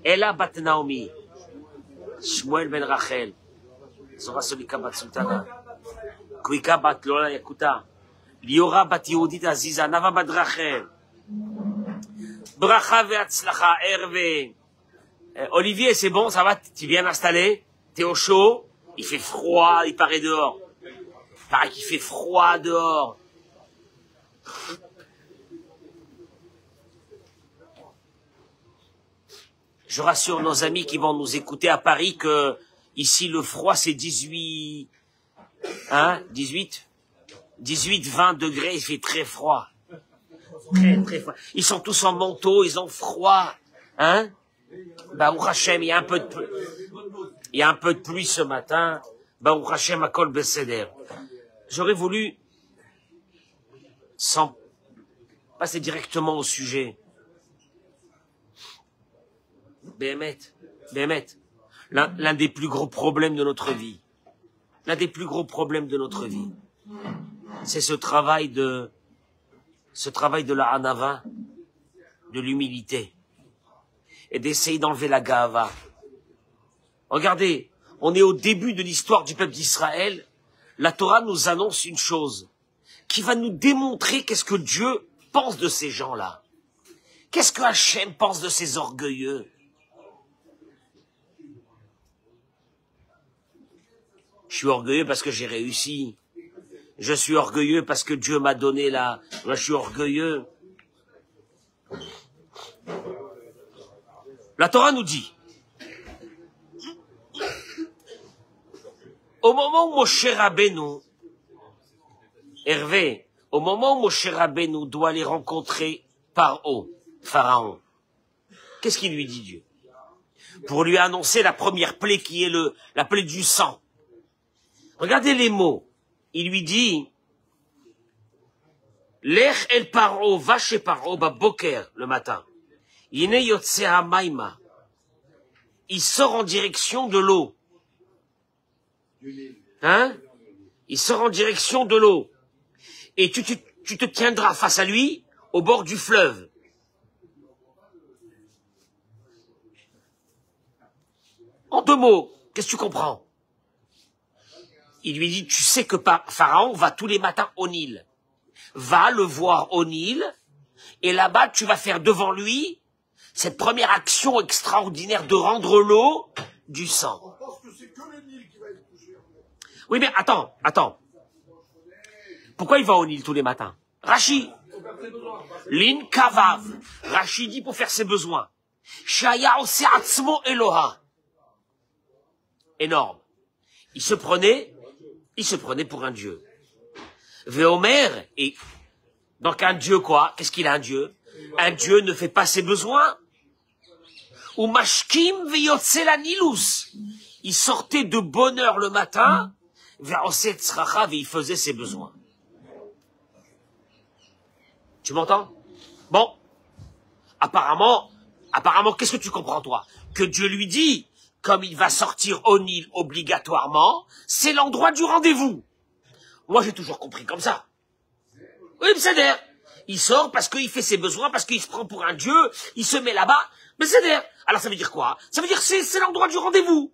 Ella bat Naomi, Shmuel ben Rachel, Zora Solika bat Sultana, Kuika bat Lola Yakuta, Liora bat Yehudit Aziza, Nava bat Rachel, Bracha ve'atzlacha, Hervé. Olivier, c'est bon, ça va, tu es bien installé, t'es au chaud, il fait froid, il paraît dehors. Il paraît qu'il fait froid dehors. Je rassure nos amis qui vont nous écouter à Paris que ici le froid c'est 18, 20 degrés, il fait très froid. Très, très froid. Ils sont tous en manteau, ils ont froid, hein? Baruch Hashem, il y a un peu de pluie ce matin. Baruch Hashem, Akol Beseder. J'aurais voulu, sans passer directement au sujet, Béhémet, l'un des plus gros problèmes de notre vie, c'est ce travail de la hanava, de l'humilité, et d'essayer d'enlever la gahava. Regardez, on est au début de l'histoire du peuple d'Israël. La Torah nous annonce une chose qui va nous démontrer qu'est-ce que Dieu pense de ces gens-là. Qu'est-ce que Hachem pense de ces orgueilleux? Je suis orgueilleux parce que j'ai réussi. Je suis orgueilleux parce que Dieu m'a donné là. Moi, je suis orgueilleux. La Torah nous dit, au moment où Moshe Rabbeinu, Hervé, au moment où Moshe Rabbeinu doit aller rencontrer Pharaon, qu'est-ce qu'il lui dit Dieu? Pour lui annoncer la première plaie qui est la plaie du sang. Regardez les mots. Il lui dit, Lech el Paro, va chez Paro, boker, le matin. Yine yotse hamaima. Il sort en direction de l'eau. Hein? Il sort en direction de l'eau. Et tu te tiendras face à lui, au bord du fleuve. En deux mots, qu'est-ce que tu comprends? Il lui dit, tu sais que Pharaon va tous les matins au Nil. Va le voir au Nil, et là-bas, tu vas faire devant lui cette première action extraordinaire de rendre l'eau du sang. On pense que c'est que le Nil qui va être touché. Oui, mais attends. Pourquoi il va au Nil tous les matins? Rachi. Lin Kavav. Rachi dit pour faire ses besoins. Shaya ose atzmo Eloha. Énorme. Il se prenait pour un dieu. Veomer, et donc un dieu quoi? Qu'est-ce qu'il a un dieu? Un dieu ne fait pas ses besoins. Ou mashkim veyotse la nilus. Il sortait de bonne heure le matin, vers Oset Tzrachav, et il faisait ses besoins. Tu m'entends? Bon. Apparemment, qu'est-ce que tu comprends, toi? Que Dieu lui dit, comme il va sortir au Nil obligatoirement, c'est l'endroit du rendez-vous. Moi, j'ai toujours compris comme ça. Oui, c'est-à-dire, il sort parce qu'il fait ses besoins, parce qu'il se prend pour un dieu, il se met là-bas, mais c'est-à-dire, alors ça veut dire quoi? Ça veut dire que c'est l'endroit du rendez-vous.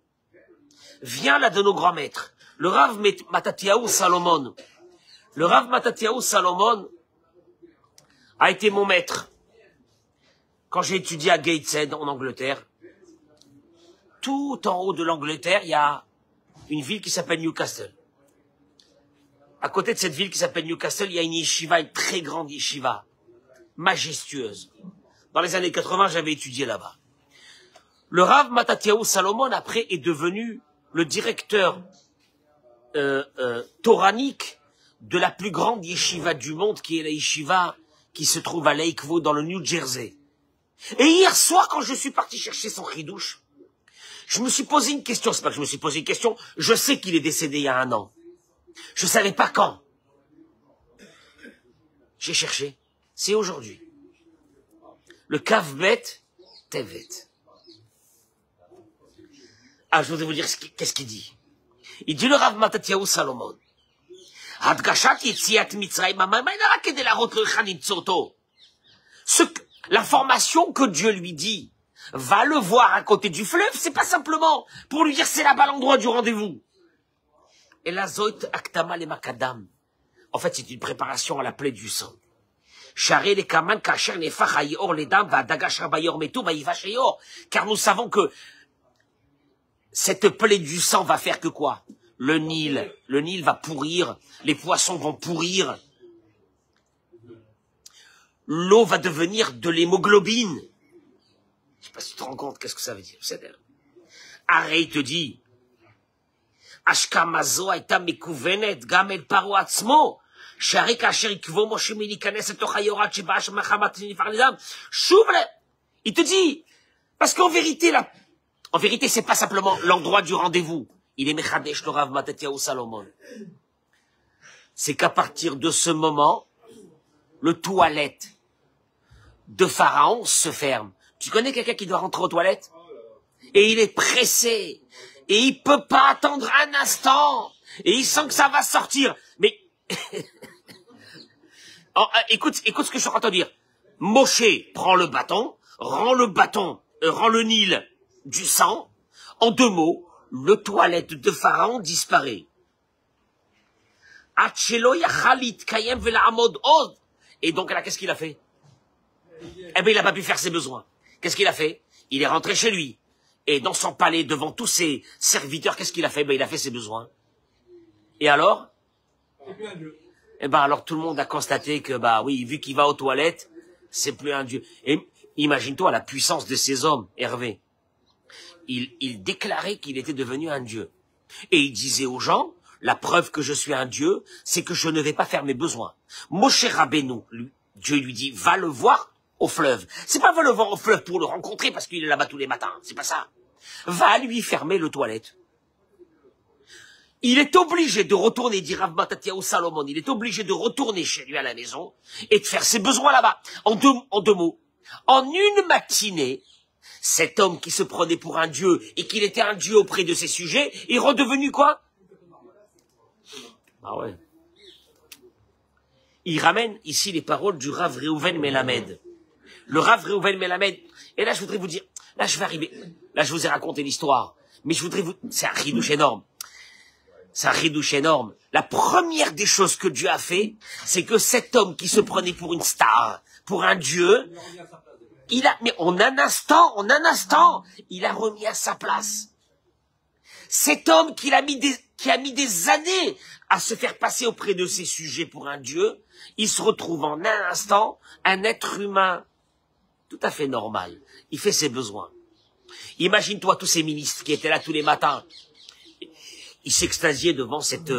Vient là de nos grands maîtres, le Rav Matatiaou Salomon. Le Rav Matatiaou Salomon a été mon maître. Quand j'ai étudié à Gateshead, en Angleterre, tout en haut de l'Angleterre, il y a une ville qui s'appelle Newcastle. À côté de cette ville qui s'appelle Newcastle, il y a une yeshiva, une très grande yeshiva, majestueuse. Dans les années 80, j'avais étudié là-bas. Le Rav Matatiaou Salomon, après, est devenu le directeur toranique de la plus grande yeshiva du monde, qui est la yeshiva qui se trouve à Lakeville, dans le New Jersey. Et hier soir, quand je suis parti chercher son chidouche, je me suis posé une question. C'est pas que je me suis posé une question, je sais qu'il est décédé il y a 1 an. Je savais pas quand. J'ai cherché. C'est aujourd'hui. Le Kavbet Tevet. Ah, je voudrais vous dire qu'est-ce qu'il dit. Il dit le Rav Matatiaou Salomon. Hadgashat Yetziat Mitzrayim Amamayna Kedela Rotre Chanitzoto. L'information que Dieu lui dit va le voir à côté du fleuve, c'est pas simplement pour lui dire c'est là-bas l'endroit du rendez-vous. Et la zoït aktama le makadam. En fait, c'est une préparation à la plaie du sang. Car nous savons que cette plaie du sang va faire que quoi? Le Nil va pourrir, les poissons vont pourrir, l'eau va devenir de l'hémoglobine. Je sais pas si tu te rends compte, qu'est-ce que ça veut dire? Arrête, il te dit, Ashkamazo aita mekouvenet gamel paro atzmo. Il te dit, parce qu'en vérité, c'est pas simplement l'endroit du rendez-vous. Il est Mechadesh le Rav Matatyahu Salomon. C'est qu'à partir de ce moment, le toilette de Pharaon se ferme. Tu connais quelqu'un qui doit rentrer aux toilettes? Et il est pressé. Et il peut pas attendre un instant. Et il sent que ça va sortir. Mais oh, écoute ce que je suis en train de te dire. Moshe prend le bâton, rend le Nil du sang. En 2 mots, le toilette de Pharaon disparaît. Et donc là, qu'est-ce qu'il a fait? Eh bien, il n'a pas pu faire ses besoins. Qu'est-ce qu'il a fait? Il est rentré chez lui. Et dans son palais, devant tous ses serviteurs, qu'est-ce qu'il a fait? Ben, il a fait ses besoins. Et alors? Eh ben, alors tout le monde a constaté que, bah oui, vu qu'il va aux toilettes, c'est plus un dieu. Et imagine-toi la puissance de ces hommes, Hervé. Il déclarait qu'il était devenu un dieu. Et il disait aux gens, la preuve que je suis un dieu, c'est que je ne vais pas faire mes besoins. Moshe Rabbeinu, Dieu lui dit, va le voir au fleuve. C'est pas va le voir au fleuve pour le rencontrer parce qu'il est là-bas tous les matins. C'est pas ça. Va lui fermer le toilette. Il est obligé de retourner, dit Rav Matatyahu Salomon, il est obligé de retourner chez lui à la maison et de faire ses besoins là-bas. En deux mots. En une matinée, cet homme qui se prenait pour un dieu et qu'il était un dieu auprès de ses sujets est redevenu quoi? Ah ouais. Il ramène ici les paroles du Rav Reuven Melamed. Le Rav Reuven Melamed. Et là, je voudrais vous dire, là, je vais arriver. Là, je vous ai raconté l'histoire. Mais je voudrais vous, c'est un ridouche énorme. C'est un ridouche énorme. La première des choses que Dieu a fait, c'est que cet homme qui se prenait pour une star, pour un dieu, mais en un instant, il a remis à sa place. Cet homme qui a mis des années à se faire passer auprès de ses sujets pour un dieu, il se retrouve en un instant un être humain tout à fait normal. Il fait ses besoins. Imagine-toi tous ces ministres qui étaient là tous les matins. Ils s'extasiaient devant cet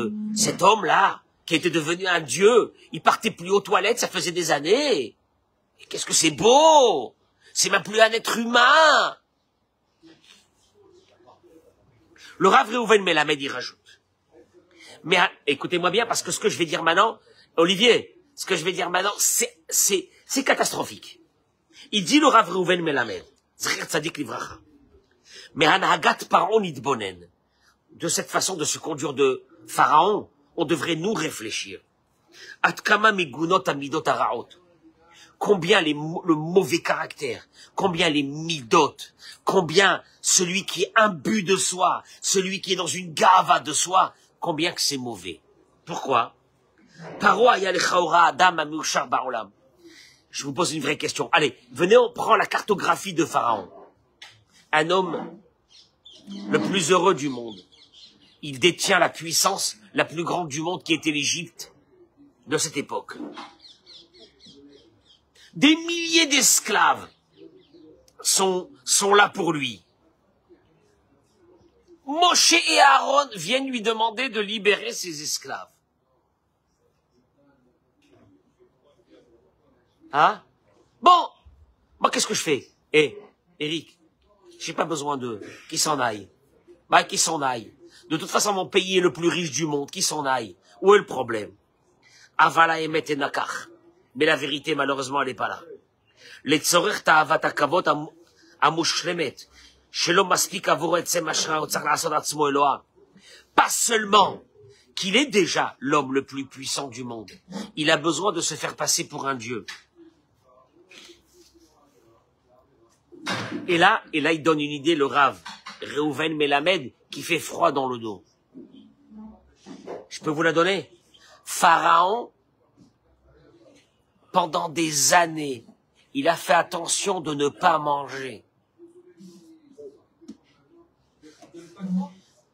homme-là, qui était devenu un dieu. Il partait plus aux toilettes, ça faisait des années. Et qu'est-ce que c'est beau! C'est même plus un être humain! Le Rav Reuven Melamed y rajoute. Mais écoutez-moi bien, parce que ce que je vais dire maintenant, Olivier, ce que je vais dire maintenant, c'est catastrophique. Il dit le Rav Reuven Melamed, Zecher Tzadik Livracha, mais Hanhagat Pharaon Nitbonen, de cette façon de se conduire de Pharaon, on devrait nous réfléchir. Atkama Migunot Amidot Araot. Combien le mauvais caractère, combien les midot, combien celui qui est imbu de soi, celui qui est dans une gava de soi, combien que c'est mauvais. Pourquoi? Je vous pose une vraie question. Allez, venez, on prend la cartographie de Pharaon. Un homme le plus heureux du monde. Il détient la puissance la plus grande du monde qui était l'Égypte de cette époque. Des milliers d'esclaves sont là pour lui. Moshe et Aaron viennent lui demander de libérer ses esclaves. Hein? Bon, moi qu'est-ce que je fais? Eric, j'ai pas besoin d'eux, qu'ils s'en aillent. Bah, qu'ils s'en aillent. De toute façon, mon pays est le plus riche du monde, qu'ils s'en aillent. Où est le problème? Avala emet et nakar. Mais la vérité, malheureusement, elle n'est pas là. Les tzorer ta'avat hakavot amushlemet. Shelo maspik avor etzem ashra otzar la'asod atzmo Eloah. Pas seulement qu'il est déjà l'homme le plus puissant du monde. Il a besoin de se faire passer pour un dieu. Et là, il donne une idée, le Rav, Reuven Melamed, qui fait froid dans le dos. Je peux vous la donner? Pharaon, pendant des années, il a fait attention de ne pas manger.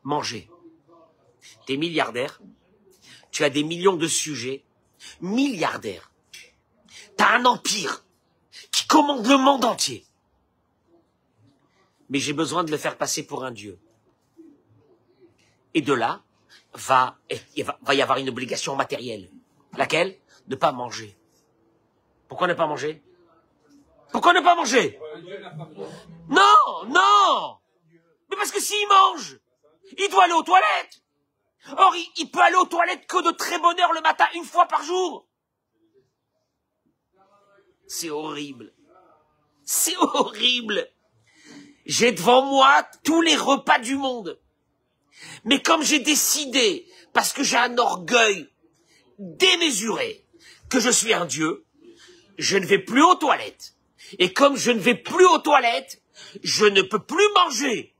Manger. T'es milliardaire, tu as des millions de sujets, milliardaire. T'as un empire qui commande le monde entier. Mais j'ai besoin de le faire passer pour un dieu. Et de là, va y avoir une obligation matérielle. Laquelle? Ne pas manger. Pourquoi ne pas manger? Pourquoi ne pas manger? Non, non! Mais parce que s'il mange, il doit aller aux toilettes. Or, il peut aller aux toilettes que de très bonne heure le matin, une fois par jour. C'est horrible. C'est horrible. J'ai devant moi tous les repas du monde. Mais comme j'ai décidé, parce que j'ai un orgueil démesuré, que je suis un dieu, je ne vais plus aux toilettes. Et comme je ne vais plus aux toilettes, je ne peux plus manger.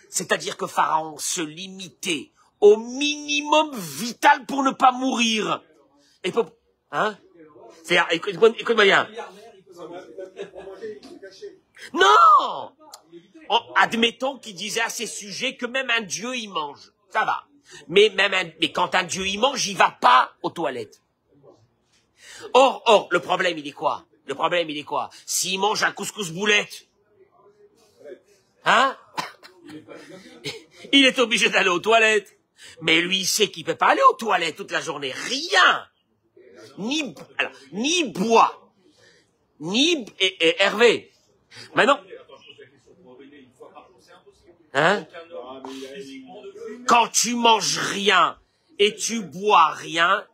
C'est-à-dire que Pharaon se limitait au minimum vital pour ne pas mourir. Et pour... Hein? C'est-à-dire, écoute-moi bien. Non! Admettons qu'il disait à ces sujets que même un dieu y mange. Ça va. Mais quand un dieu y mange, il va pas aux toilettes. Or, le problème, il est quoi? Le problème, il est quoi? S'il mange un couscous boulette, hein? Il est obligé d'aller aux toilettes. Mais lui, il sait qu'il peut pas aller aux toilettes toute la journée. Rien. Ni bois. Ni Hervé. Maintenant. Hein? Quand tu manges rien et tu bois rien,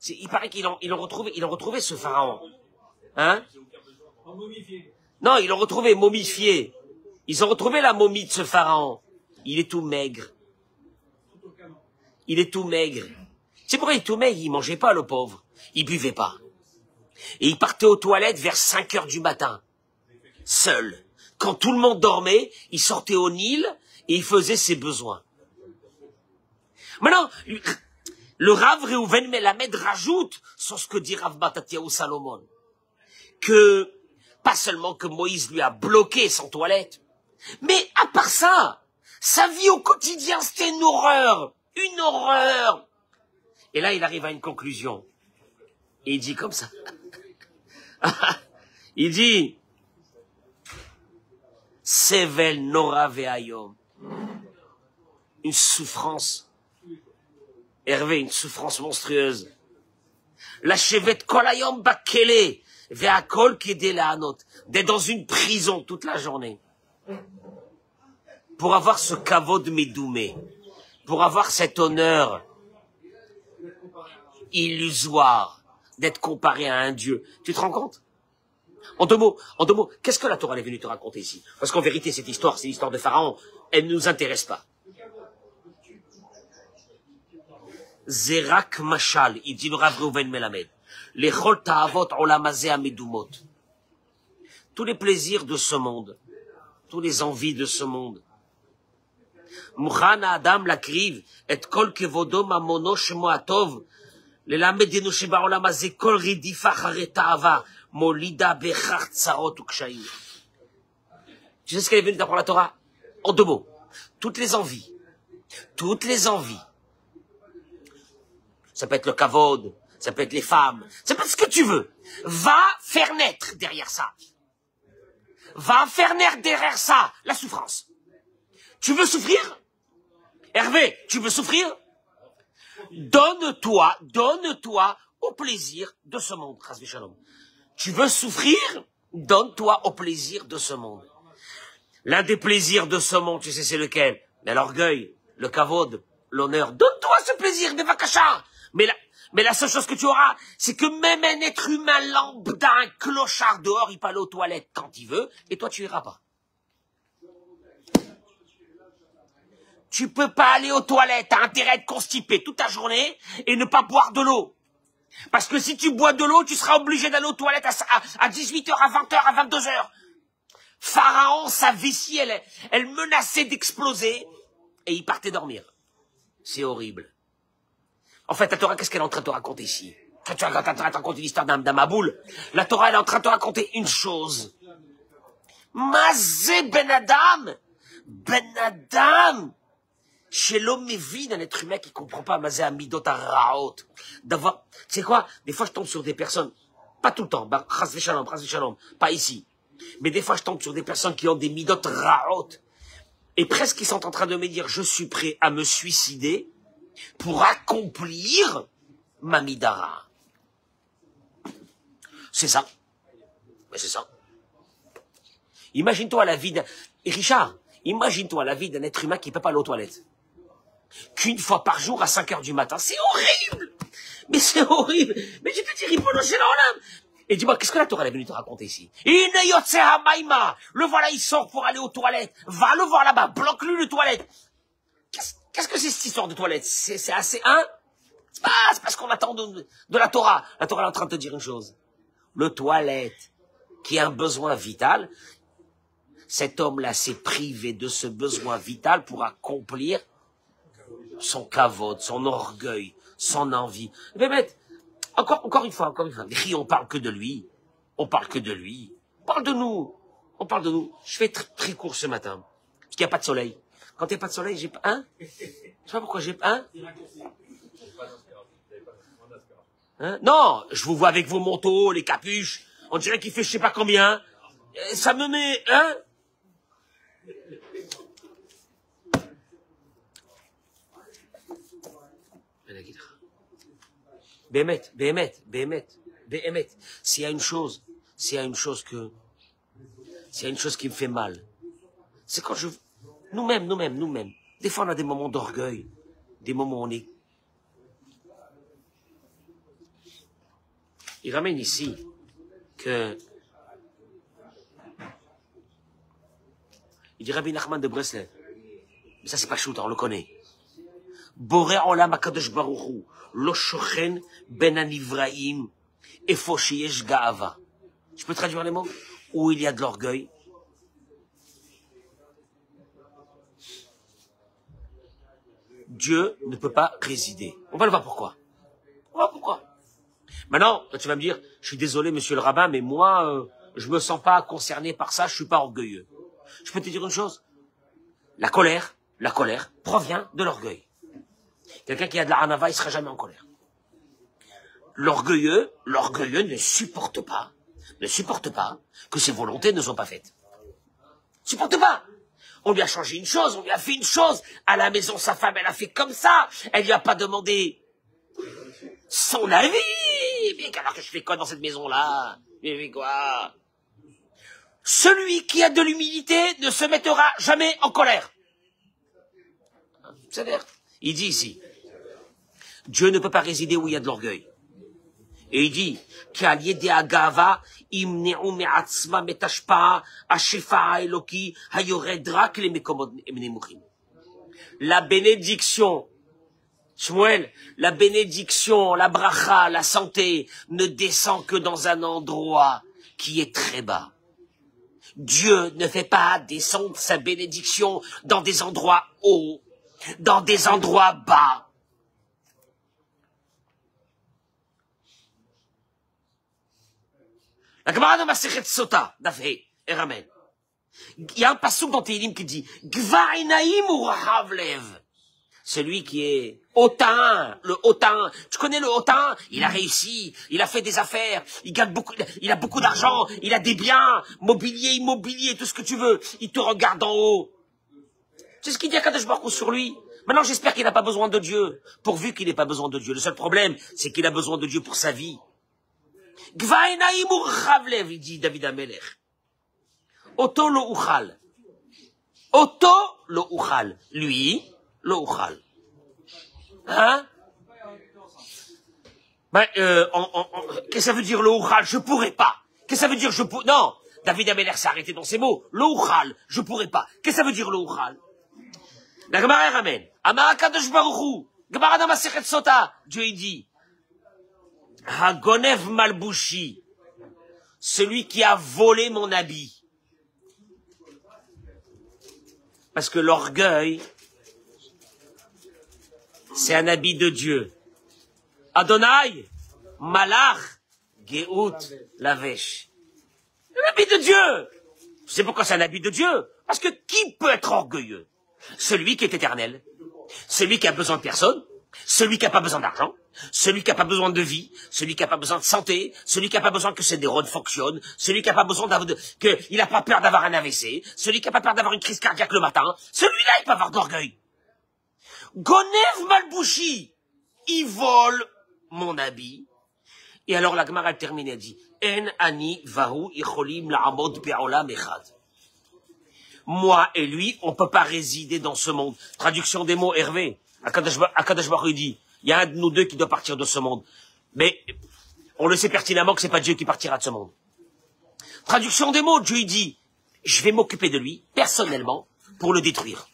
il paraît qu'ils l'ont retrouvé ce pharaon. Hein? Non, ils l'ont retrouvé momifié. Ils ont retrouvé la momie de ce pharaon. Il est tout maigre. Il est tout maigre. C'est pourquoi il est tout maigre, il mangeait pas, le pauvre. Il buvait pas. Et il partait aux toilettes vers 5 heures du matin. Seul. Quand tout le monde dormait, il sortait au Nil et il faisait ses besoins. Maintenant, le Rav Reuven Melamed rajoute sur ce que dit Rav Matatiahu Salomon. Que, pas seulement que Moïse lui a bloqué son toilette, mais à part ça, sa vie au quotidien, c'était une horreur. Une horreur. Et là, il arrive à une conclusion. Et il dit comme ça. Il dit, Sevel Nora Ve'ayom. Une souffrance. Hervé, une souffrance monstrueuse. La chevette kolayom bakele. Ve'akol kede la'anot. D'être dans une prison toute la journée. Pour avoir ce kavod medoumé. Pour avoir cet honneur illusoire d'être comparé à un dieu. Tu te rends compte? En deux mots, qu'est-ce que la Torah est venue te raconter ici? Parce qu'en vérité, cette histoire, c'est l'histoire de Pharaon. Elle ne nous intéresse pas. Zerak Mashal, il dit le Rav Reuven Melamed. Les chol ta'avot olamazé amedumot. Tous les plaisirs de ce monde, tous les envies de ce monde. Mouchana Adam l'akriv et kol kevodo mamono shemo atov lelamedenu shebaolam hazeh kol ridifa acharei ta'ava molida bechar tzarot ukshaim. Tu sais ce qu'elle est venue d'apprendre la Torah? En deux mots. Toutes les envies. Ça peut être le kavod, ça peut être les femmes, ça peut être ce que tu veux. Va faire naître derrière ça. Va faire naître derrière ça la souffrance. Tu veux souffrir? Hervé, tu veux souffrir? Donne-toi au plaisir de ce monde. Tu veux souffrir? Donne-toi au plaisir de ce monde. L'un des plaisirs de ce monde, tu sais c'est lequel? Mais l'orgueil, le kavod, l'honneur. Donne-toi ce plaisir, Bevakasha. Mais la seule chose que tu auras, c'est que même un être humain lambda, un clochard dehors, il peut aller aux toilettes quand il veut, et toi tu iras pas. Tu peux pas aller aux toilettes, t'as intérêt à être constipé toute ta journée et ne pas boire de l'eau. Parce que si tu bois de l'eau, tu seras obligé d'aller aux toilettes à 18h, à 20h, à 22h. Pharaon, sa vessie, elle menaçait d'exploser, et il partait dormir. C'est horrible. En fait, la Torah, qu'est-ce qu'elle est en train de te raconter ici? Quand tu es en train de te raconter l'histoire d'un Maboul, la Torah, elle est en train de te raconter une chose. Mazé Ben Adam, Ben Adam, chez l'homme vide, un être humain qui comprend pas Mazé Amidot Araot. D'avoir, tu sais quoi? Des fois, je tombe sur des personnes, pas tout le temps, Chas Veshalom, pas ici. Mais des fois, je tombe sur des personnes qui ont des Midot Raot. Et presque, ils sont en train de me dire, je suis prêt à me suicider pour accomplir ma Midara. C'est ça. Mais c'est ça. Imagine-toi la vie d'un... Et Richard, imagine-toi la vie d'un être humain qui ne peut pas aller aux toilettes. Qu'une fois par jour à 5 heures du matin. C'est horrible. Mais c'est horrible. Mais je te dis, Ripono Shelolam. Et dis-moi, qu'est-ce que la Torah est venue te raconter ici? Le voilà, il sort pour aller aux toilettes. Va le voir là-bas, bloque-lui les toilettes. Qu'est-ce que c'est cette histoire de toilettes? C'est assez, hein? C'est parce qu'on attend de la Torah. La Torah est en train de te dire une chose. Le toilette, qui a un besoin vital, cet homme-là s'est privé de ce besoin vital pour accomplir son kavod, son orgueil, son envie. Mais encore une fois, on parle que de lui. On parle que de lui. On parle de nous. On parle de nous. Je fais très court ce matin. Parce qu'il n'y a pas de soleil. Quand il n'y a pas de soleil, j'ai pas, hein? Je sais pas pourquoi j'ai, hein? Non, je vous vois avec vos manteaux, les capuches. On dirait qu'il fait je sais pas combien. Ça me met, hein? Béhémet. S'il y a une chose qui me fait mal, c'est quand nous-mêmes. Des fois, on a des moments d'orgueil, des moments où on est... Il ramène ici que... Il dit Rabbi Nachman de Breslev. Mais ça, c'est pas chouta, on le connaît. Boré olam hakadosh baruch hu, lo shochen ben anivraim, efo sheyesh ga'ava. Je peux traduire les mots? Où il y a de l'orgueil. Dieu ne peut pas résider. On va le voir pourquoi. Maintenant, tu vas me dire, je suis désolé, monsieur le rabbin, mais moi, je me sens pas concerné par ça, je suis pas orgueilleux. Je peux te dire une chose. La colère provient de l'orgueil. Quelqu'un qui a de la hanava, il sera jamais en colère. L'orgueilleux ne supporte pas que ses volontés ne soient pas faites. Supporte pas. On lui a changé une chose, on lui a fait une chose. À la maison, sa femme, elle a fait comme ça. Elle lui a pas demandé son avis. Mais alors que je fais quoi dans cette maison-là? Mais quoi? Celui qui a de l'humilité ne se mettra jamais en colère. C'est-à-dire, il dit ici, Dieu ne peut pas résider où il y a de l'orgueil. Et il dit, la bénédiction, Shmuel, la bénédiction, la bracha, la santé, ne descend que dans un endroit qui est très bas. Dieu ne fait pas descendre sa bénédiction dans des endroits hauts, dans des endroits bas. La Gemara de Masechet Sota, Dafé, et ramène. Il y a un passouk dans Tehillim qui dit Gva'inaim ou Rahavlev. Celui qui est hautain, le hautain. Tu connais le hautain? Il a réussi, il a fait des affaires, il gagne beaucoup, il a beaucoup d'argent, il a des biens, mobilier, immobilier, tout ce que tu veux. Il te regarde d'en haut. C'est ce qu'il dit à Kadosh Baruch Hu sur lui. Maintenant, j'espère qu'il n'a pas besoin de Dieu. Pourvu qu'il n'ait pas besoin de Dieu. Le seul problème, c'est qu'il a besoin de Dieu pour sa vie. Gva'inaim ou Rahavlev, il dit David Amelech. Oto lo uchal. Oto lo uchal. Lui, le uchal. Hein? Qu'est-ce que ça veut dire le uchal? Je pourrais pas. Qu'est-ce que ça veut dire non. David Amelech s'est arrêté dans ses mots. Le uchal, je pourrais pas. Qu'est-ce que ça veut dire le uchal? La Gemara ramène. Amar Kadosh Baruch Hu. Gemara dans Masechet Sota. Dieu il dit. Hagonev malbushi. Celui qui a volé mon habit. Parce que l'orgueil, c'est un habit de Dieu. Adonai, Malach, Geout, Lavesh. Un habit de Dieu. Tu sais pourquoi c'est un habit de Dieu? Parce que qui peut être orgueilleux? Celui qui est éternel. Celui qui a besoin de personne. Celui qui n'a pas besoin d'argent. Celui qui n'a pas besoin de vie. Celui qui n'a pas besoin de santé. Celui qui n'a pas besoin que ses neurones fonctionnent. Celui qui n'a pas besoin qu'il n'a pas peur d'avoir un AVC. Celui qui n'a pas peur d'avoir une crise cardiaque le matin. Celui-là, il peut avoir d'orgueil. Gonev Malbouchi, il vole mon habit. Et alors la Gemara termine, elle dit, En ani vahu icholim la'amod be'olam echad. Moi et lui, on peut pas résider dans ce monde. Traduction des mots, Hervé. Akadosh Baruch dit, il y a un de nous deux qui doit partir de ce monde. Mais on le sait pertinemment que c'est pas Dieu qui partira de ce monde. Traduction des mots, Dieu dit, je vais m'occuper de lui, personnellement, pour le détruire.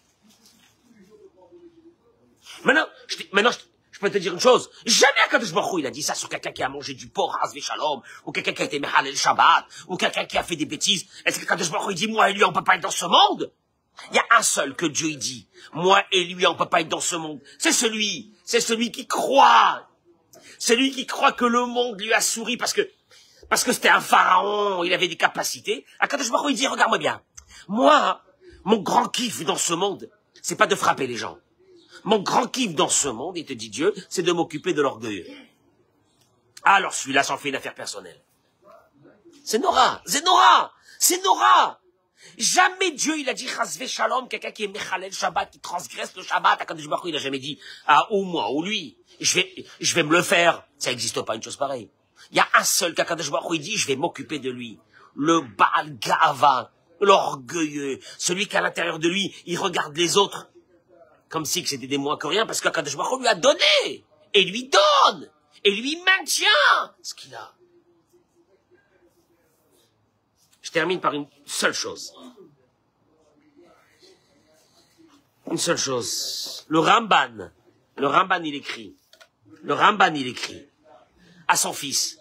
Maintenant, je peux te dire une chose. Jamais Akadosh Baruch Hu, il a dit ça sur quelqu'un qui a mangé du porc, Haz Shalom, ou quelqu'un qui a été Mechalel le Shabbat, ou quelqu'un qui a fait des bêtises. Est-ce que Akadosh Baruch Hu, il dit, moi et lui, on peut pas être dans ce monde? Il y a un seul que Dieu dit. Moi et lui, on peut pas être dans ce monde. C'est celui qui croit. Celui qui croit que le monde lui a souri parce que c'était un pharaon, il avait des capacités. Akadosh Baruch Hu, il dit, regarde-moi bien. Moi, mon grand kiff dans ce monde, c'est pas de frapper les gens. Mon grand kiff dans ce monde, il te dit Dieu, c'est de m'occuper de l'orgueil. Alors celui-là s'en fait une affaire personnelle. C'est Nora. Jamais Dieu, il a dit Chazvé Shalom, quelqu'un qui est Mechalel Shabbat, qui transgresse le Shabbat. Akadosh Baruch Hu, il a jamais dit, ou moi, ou lui. Je vais me le faire. Ça n'existe pas une chose pareille. Il y a un seul qu'Akadosh Baruch Hu, il dit, je vais m'occuper de lui. Le Baal Gava, l'orgueilleux, celui qui à l'intérieur de lui, il regarde les autres comme si que c'était des moins que rien, parce qu'Akadosh Baruch Hu lui a donné, et lui donne, et lui maintient ce qu'il a. Je termine par une seule chose. Une seule chose. Le Ramban, il écrit à son fils.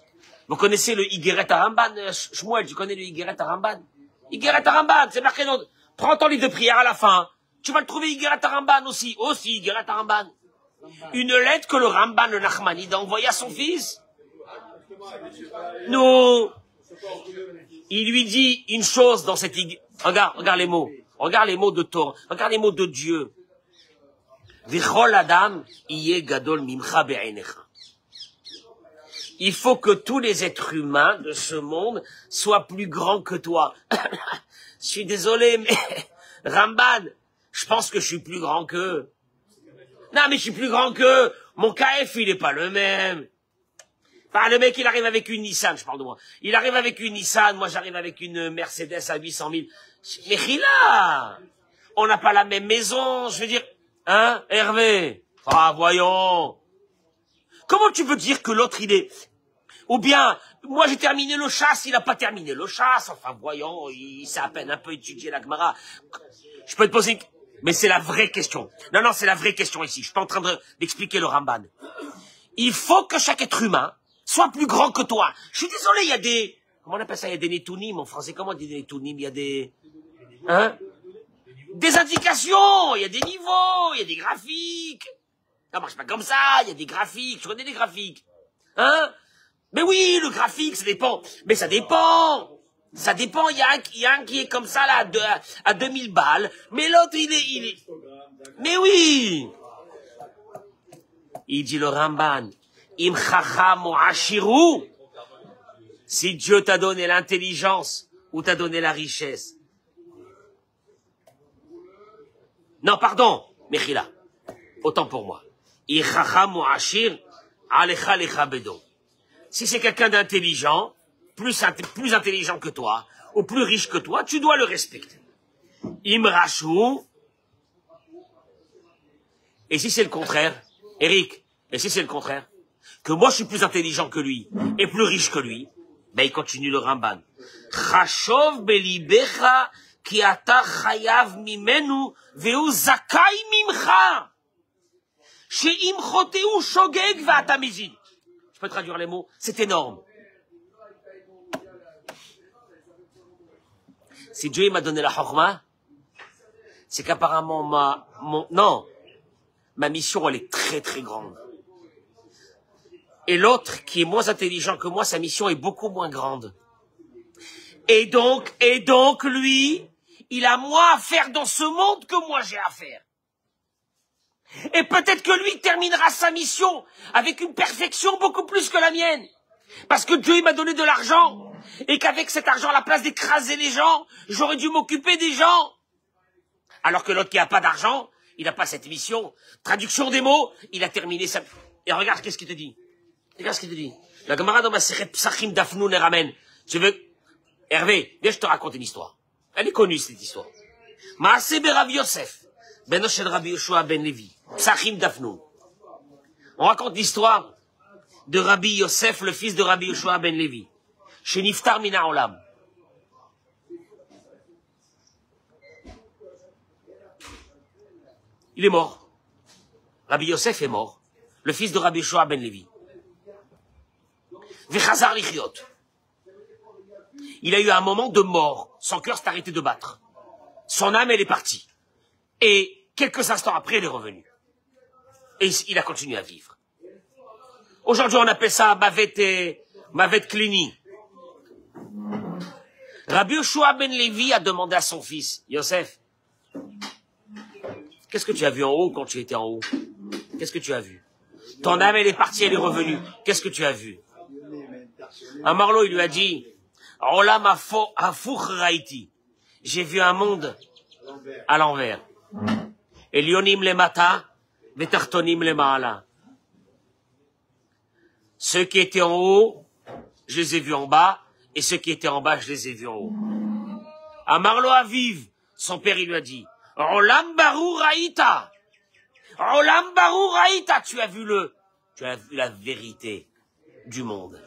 Vous connaissez le Higueret Haramban, Shmuel, tu connais le Higueret Haramban? Higueret Haramban, c'est marqué dans, prends ton livre de prière à la fin. Tu vas le trouver Higueret Haramban aussi Higueret Haramban. Une lettre que le Ramban, le Nachmanide, a envoyée à son fils. Non. Il lui dit une chose dans cette Higueret. Regarde les mots. Regarde les mots de Torah. Regarde les mots de Dieu. V'chol adam iye gadol mimcha be'einecha. Il faut que tous les êtres humains de ce monde soient plus grands que toi. Je suis désolé, mais Ramban, je pense que je suis plus grand qu'eux. Non, mais je suis plus grand qu'eux. Mon KF, il est pas le même. Enfin, le mec, il arrive avec une Nissan, je parle de moi. Il arrive avec une Nissan, moi j'arrive avec une Mercedes à 800 000. Mais Khila, on n'a pas la même maison, je veux dire, hein, Hervé? Ah, voyons. Comment tu peux dire que l'autre, il est... Ou bien, moi j'ai terminé le chasse, il n'a pas terminé le chasse. Enfin, voyons, il s'est à peine un peu étudié la Gemara. Je peux te poser une... Mais c'est la vraie question. Non, c'est la vraie question ici. Je suis pas en train d'expliquer le Ramban. Il faut que chaque être humain soit plus grand que toi. Je suis désolé, il y a des... Comment on appelle ça? Il y a des netounim en français. Comment on dit des netounim? Il y a des... Hein? Des indications. Il y a des niveaux. Il y a des graphiques. Ça marche pas comme ça. Il y a des graphiques. Tu connais les graphiques? Hein? Mais oui, le graphique, ça dépend. Mais ça dépend. Ça dépend. Il y a un qui est comme ça, là, à 2000 balles. Mais l'autre, il est... Mais oui. Il dit le Ramban. Im chacham ou ashiru. Si Dieu t'a donné l'intelligence ou t'a donné la richesse. Non, pardon. Mechila. Autant pour moi. I chacham ou ashir. Alecha lecha bedon. Si c'est quelqu'un d'intelligent, plus intelligent que toi, ou plus riche que toi, tu dois le respecter. Imrachou. Et si c'est le contraire, Eric, et si c'est le contraire, que moi je suis plus intelligent que lui, et plus riche que lui, ben il continue le Ramban. Chashov belibecha ki ata chayav mimenu veu zakai mimcha. She'im choteu shogeg va'ata mezid. Je peux traduire les mots, c'est énorme. Si Dieu m'a donné la chorma, c'est qu'apparemment ma mission, elle est très très grande. Et l'autre, qui est moins intelligent que moi, sa mission est beaucoup moins grande. Et donc, lui, il a moins à faire dans ce monde que moi j'ai à faire. Et peut-être que lui terminera sa mission avec une perfection beaucoup plus que la mienne. Parce que Dieu, il m'a donné de l'argent. Et qu'avec cet argent, à la place d'écraser les gens, j'aurais dû m'occuper des gens. Alors que l'autre qui n'a pas d'argent, il n'a pas cette mission. Traduction des mots, il a terminé sa... Et regarde qu'est-ce qu'il te dit. Regarde ce qu'il te dit. La Gemara dans Masechet Psachim Dafnoun et ramène. Tu veux... Hervé, viens, je te raconte une histoire. Elle est connue, cette histoire. Maaseh Rav Yosef, ben Oshel Rabbi Yoshua ben Levi. Psachim Dafnoun. On raconte l'histoire de Rabbi Yosef, le fils de Rabbi Yoshua ben Levi. Chez Niftar Mina Olam. Il est mort. Rabbi Yosef est mort. Le fils de Rabbi Yoshua ben Levi. Vechazar Lichiot. Il a eu un moment de mort. Son cœur s'est arrêté de battre. Son âme, elle est partie. Et quelques instants après, elle est revenue. Et il a continué à vivre. Aujourd'hui, on appelle ça Mavet Klini. Rabbi Yoshua ben Levi a demandé à son fils, Yosef, qu'est-ce que tu as vu en haut quand tu étais en haut? Qu'est-ce que tu as vu? Ton âme, elle est partie, elle est revenue. Qu'est-ce que tu as vu? Un Marlot, il lui a dit, Olam Hafuch Raiti. J'ai vu un monde à l'envers. Elionim lemata, vetartonim lemaala. Ceux qui étaient en haut, je les ai vus en bas, et ceux qui étaient en bas, je les ai vus en haut. À Marlo Aviv, son père, il lui a dit, Olam Barou Raïta. Olam Barou Raïta. Tu as vu la vérité du monde.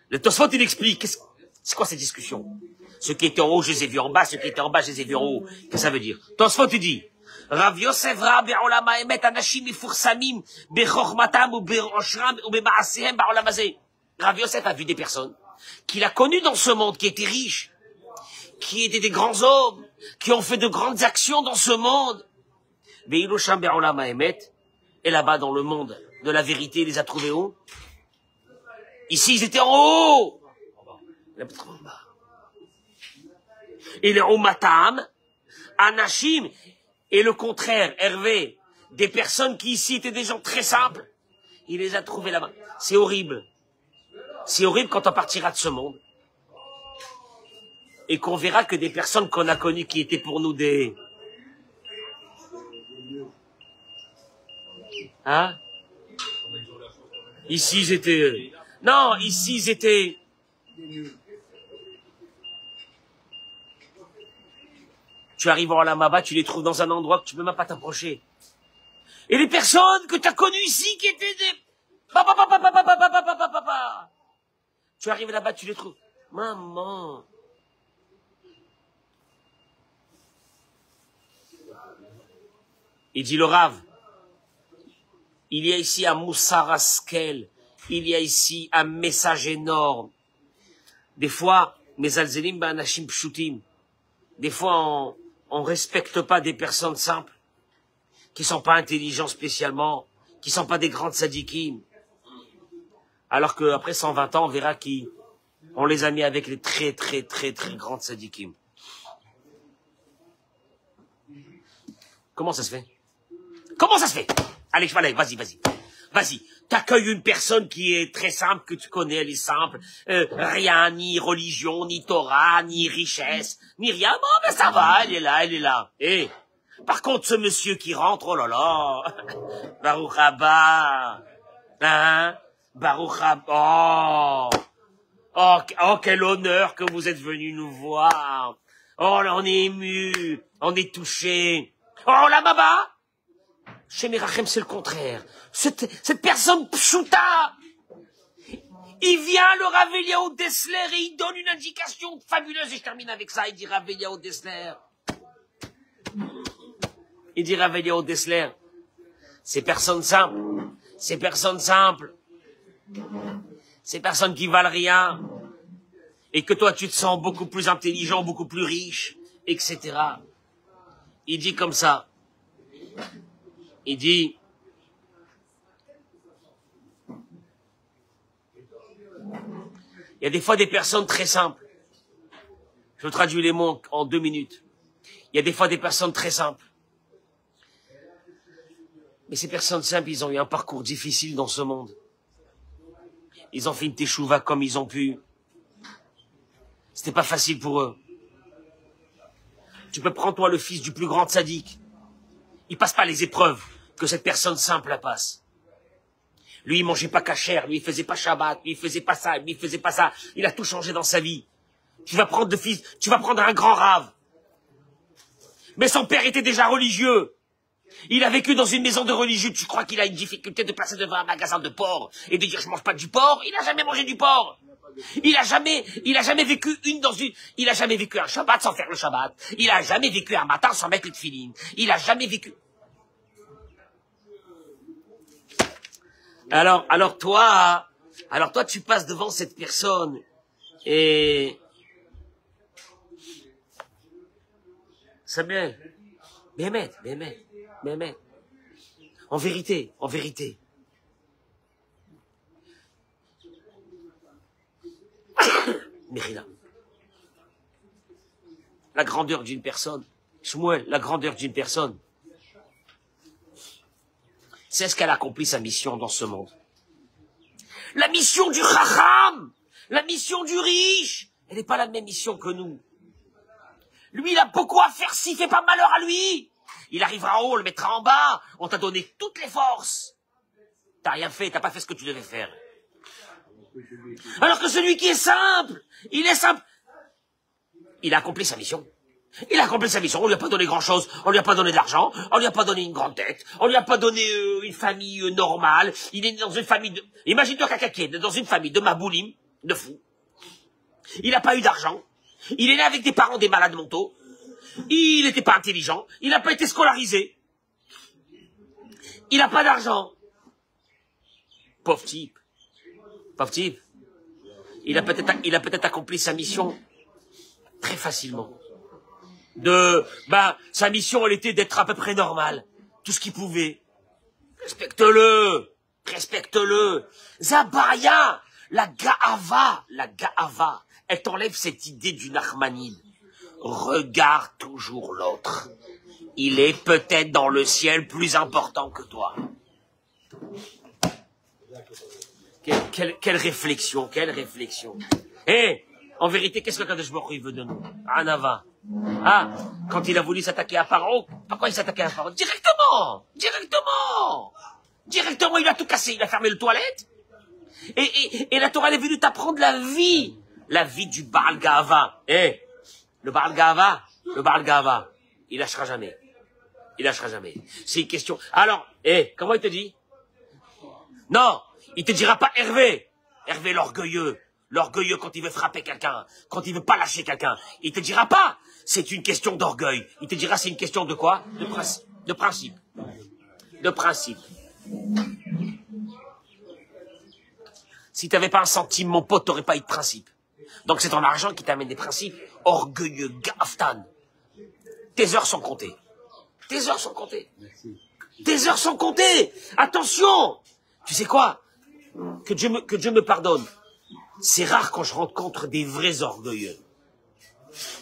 Le Tosfot, il explique, c'est quoi cette discussion? Ceux qui étaient en haut, je les ai vus en bas, ceux qui étaient en bas, je les ai vus en haut. Qu'est-ce que ça veut dire? Tosfot, il dit, Rav Yosef Ra be'olam ha'emet anashim mifursamim bechormatam ou be'oshram ou be'ma'asehem ba'olam hazeh. Rav Yosef a vu des personnes qu'il a connues dans ce monde, qui étaient riches, qui étaient des grands hommes, qui ont fait de grandes actions dans ce monde. Be'ilosham be'olam ha'emet, et là-bas dans le monde de la vérité, il les a trouvés où? Ici, ils étaient en haut. Là-bas en bas. Et les Umatam, Anashim, et le contraire, Hervé, des personnes qui ici étaient des gens très simples, il les a trouvés là-bas. C'est horrible. C'est horrible quand on partira de ce monde. Et qu'on verra que des personnes qu'on a connues qui étaient pour nous des... Hein? Ici, ils étaient... Non, ici, ils étaient... Tu arrives en Lamaba, tu les trouves dans un endroit que tu peux même pas t'approcher. Et les personnes que tu as connues ici qui étaient des... Tu arrives là-bas, tu les trouves. Maman. Il dit le Rav, il y a ici un Moussar Askel, il y a ici un message énorme. Des fois, mes alzelim ba'anashim pshutim. Des fois, on respecte pas des personnes simples, qui sont pas intelligents spécialement, qui sont pas des grandes sadikim. Alors que après 120 ans, on verra qui on les a mis avec les très très très très grandes sadikim. Comment ça se fait? Comment ça se fait? Allez, vas-y. Vas-y. T'accueilles une personne qui est très simple, que tu connais, elle est simple. Rien, ni religion, ni Torah, ni richesse, ni rien. Bon, ben ça va, elle est là. Et par contre, ce monsieur qui rentre, oh là là, Baruch Haba, hein, Baruch Haba, oh, quel honneur que vous êtes venu nous voir. Oh, là, on est ému, on est touché. Oh, la baba. Chez Merachem, c'est le contraire. Cette personne pshuta, il vient le Rav Eliaou Dessler et il donne une indication fabuleuse. Et je termine avec ça. Il dit Rav Eliaou Dessler. Il dit Rav Eliaou Dessler. Ces personnes simples. Ces personnes qui valent rien. Et que toi, tu te sens beaucoup plus intelligent, beaucoup plus riche, etc. il dit comme ça. Il dit, il y a des fois des personnes très simples. Je traduis les mots en 2 minutes. Il y a des fois des personnes très simples. Mais ces personnes simples, ils ont eu un parcours difficile dans ce monde. Ils ont fait une teshuva comme ils ont pu. C'était pas facile pour eux. Tu peux prendre toi le fils du plus grand tzaddik. Il passe pas les épreuves que cette personne simple la passe. Lui, il mangeait pas kasher, lui, il faisait pas Shabbat, lui, il faisait pas ça, lui, il faisait pas ça. Il a tout changé dans sa vie. Tu vas prendre un grand rave. Mais son père était déjà religieux. Il a vécu dans une maison de religieux. Tu crois qu'il a une difficulté de passer devant un magasin de porc et de dire je mange pas du porc? Il a jamais mangé du porc. Il a jamais vécu il a jamais vécu un Shabbat sans faire le Shabbat. Il a jamais vécu un matin sans mettre le tefillin. Il a jamais vécu. Alors toi, tu passes devant cette personne et c'est bien. Mais, en vérité. Mérida. La grandeur d'une personne. Shmuel, la grandeur d'une personne. C'est ce qu'elle accomplit sa mission dans ce monde. La mission du Chacham, la mission du riche, elle n'est pas la même mission que nous. Lui, il a beaucoup à faire s'il fait pas malheur à lui. Il arrivera en haut, on le mettra en bas. On t'a donné toutes les forces. T'as rien fait, t'as pas fait ce que tu devais faire. Alors que celui qui est simple, il est simple. Il a accompli sa mission. On lui a pas donné grand chose. On lui a pas donné de l'argent. On lui a pas donné une grande tête. On lui a pas donné une famille normale. Il est dans une famille de... Imagine-toi quelqu'un qui est dans une famille de maboulim, de fous. Il n'a pas eu d'argent. Il est né avec des parents des malades mentaux. Il n'était pas intelligent. Il n'a pas été scolarisé. Il n'a pas d'argent. Pauvre type. Il a peut-être accompli sa mission très facilement. Sa mission, elle était d'être à peu près normal. Tout ce qu'il pouvait. Respecte-le. Zabaya, la Gaava, elle t'enlève cette idée du Nachmanide. Regarde toujours l'autre. Il est peut-être dans le ciel plus important que toi. Quelle réflexion. En vérité, qu'est-ce que Kadosh Baruch Hu veut de nous? Anava. Quand il a voulu s'attaquer à Paro, pourquoi il s'attaquait à Paro? Directement, il a tout cassé, il a fermé le toilette. Et la Torah elle est venue t'apprendre la vie du Baal Gava. Le Baal Gava, il lâchera jamais. C'est une question. Alors, comment il te dit? Non, il te dira pas Hervé l'orgueilleux quand il veut frapper quelqu'un, quand il veut pas lâcher quelqu'un. Il te dira pas, c'est une question d'orgueil. Il te dira, c'est une question de quoi? De principe. Si t'avais pas un centime, mon pote, t'aurais pas eu de principe. Donc c'est ton argent qui t'amène des principes. Orgueilleux, gaftan. Tes heures sont comptées. Attention! Tu sais quoi? Que Dieu me pardonne. C'est rare quand je rencontre des vrais orgueilleux.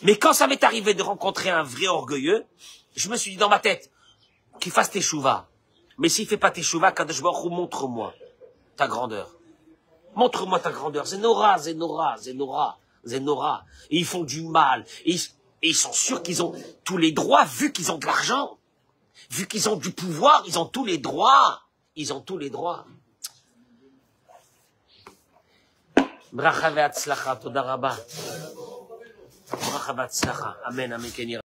Mais quand ça m'est arrivé de rencontrer un vrai orgueilleux, je me suis dit dans ma tête, qu'il fasse teshuva. Mais s'il fait pas teshuva, Kadosh Baruch Hu, montre-moi ta grandeur. Zénora. Et ils font du mal. Et ils sont sûrs qu'ils ont tous les droits, vu qu'ils ont de l'argent. Vu qu'ils ont du pouvoir, ils ont tous les droits. Bracha ve'atzlacha, toda rabba. Bracha ve'atzlacha. Amen, Ken Yirah.